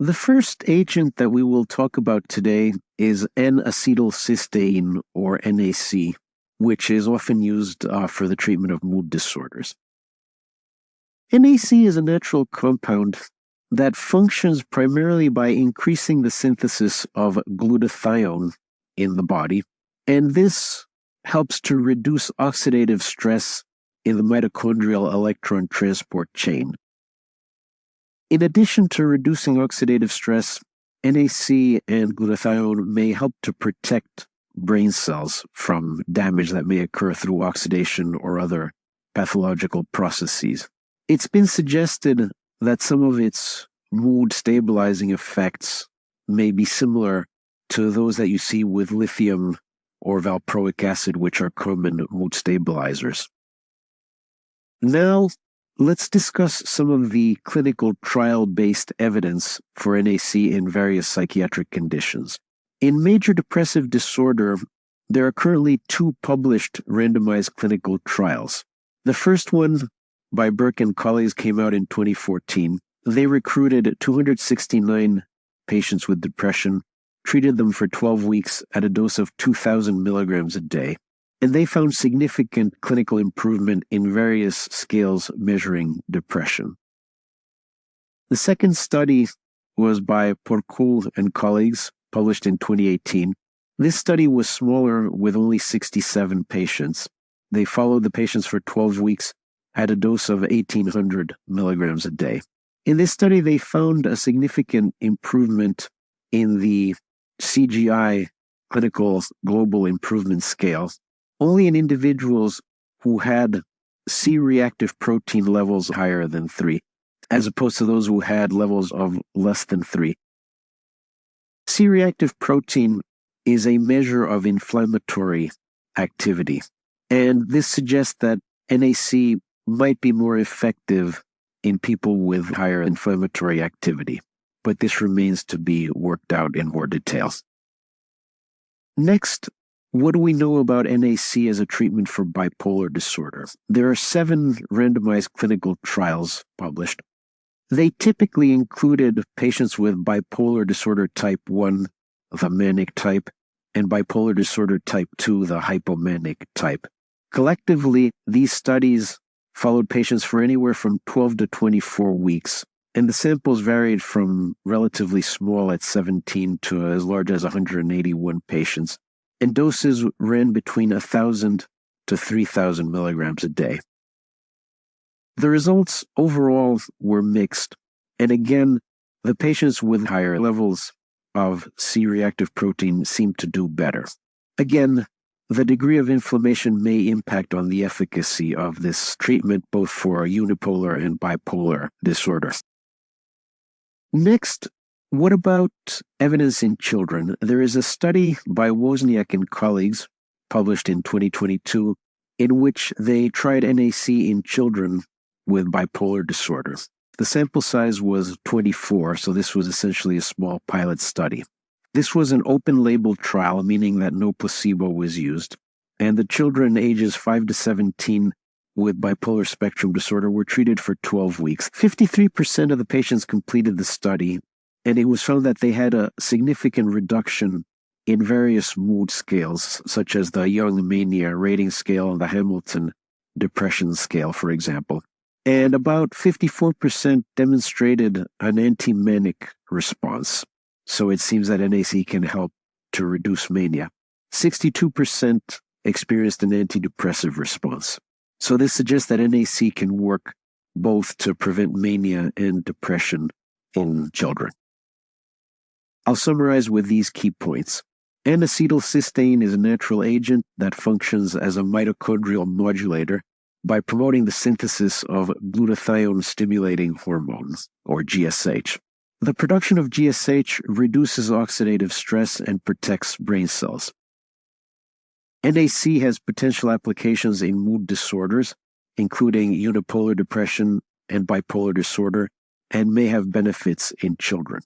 The first agent that we will talk about today is N-acetilcisteína, or NAC, which is often used for the treatment of mood disorders. NAC is a natural compound that functions primarily by increasing the synthesis of glutathione in the body, and this helps to reduce oxidative stress in the mitochondrial electron transport chain. In addition to reducing oxidative stress, NAC and glutathione may help to protect brain cells from damage that may occur through oxidation or other pathological processes. It's been suggested that some of its mood stabilizing effects may be similar to those that you see with lithium or valproic acid, which are common mood stabilizers. Now, let's discuss some of the clinical trial-based evidence for NAC in various psychiatric conditions. In major depressive disorder, there are currently 2 published randomized clinical trials. The first one, by Burke and colleagues, came out in 2014. They recruited 269 patients with depression, treated them for 12 weeks at a dose of 2,000 milligrams a day, and they found significant clinical improvement in various scales measuring depression. The second study was by Porcul and colleagues, published in 2018. This study was smaller with only 67 patients. They followed the patients for 12 weeks at a dose of 1,800 milligrams a day. In this study, they found a significant improvement in the CGI, Clinical Global Improvement Scale, only in individuals who had C-reactive protein levels higher than 3, as opposed to those who had levels of less than 3. C-reactive protein is a measure of inflammatory activity, and this suggests that NAC might be more effective in people with higher inflammatory activity, but this remains to be worked out in more detail. Next, what do we know about NAC as a treatment for bipolar disorder? There are 7 randomized clinical trials published. They typically included patients with bipolar disorder type 1, the manic type, and bipolar disorder type 2, the hypomanic type. Collectively, these studies followed patients for anywhere from 12 to 24 weeks, and the samples varied from relatively small at 17 to as large as 181 patients, and doses ran between 1,000 to 3,000 milligrams a day. The results overall were mixed, and again, the patients with higher levels of C-reactive protein seemed to do better. Again, the degree of inflammation may impact on the efficacy of this treatment, both for unipolar and bipolar disorder. Next, what about evidence in children? There is a study by Wozniak and colleagues, published in 2022, in which they tried NAC in children with bipolar disorder. The sample size was 24, so this was essentially a small pilot study. This was an open-label trial, meaning that no placebo was used, and the children ages 5 to 17 with bipolar spectrum disorder were treated for 12 weeks. 53% of the patients completed the study, and it was found that they had a significant reduction in various mood scales, such as the Young Mania Rating Scale and the Hamilton Depression Scale, for example. And about 54% demonstrated an anti-manic response. So it seems that NAC can help to reduce mania. 62% experienced an antidepressive response. So this suggests that NAC can work both to prevent mania and depression in children. I'll summarize with these key points. N-acetilcisteína is a natural agent that functions as a mitochondrial modulator by promoting the synthesis of glutathione-stimulating hormones, or GSH. The production of GSH reduces oxidative stress and protects brain cells. NAC has potential applications in mood disorders, including unipolar depression and bipolar disorder, and may have benefits in children.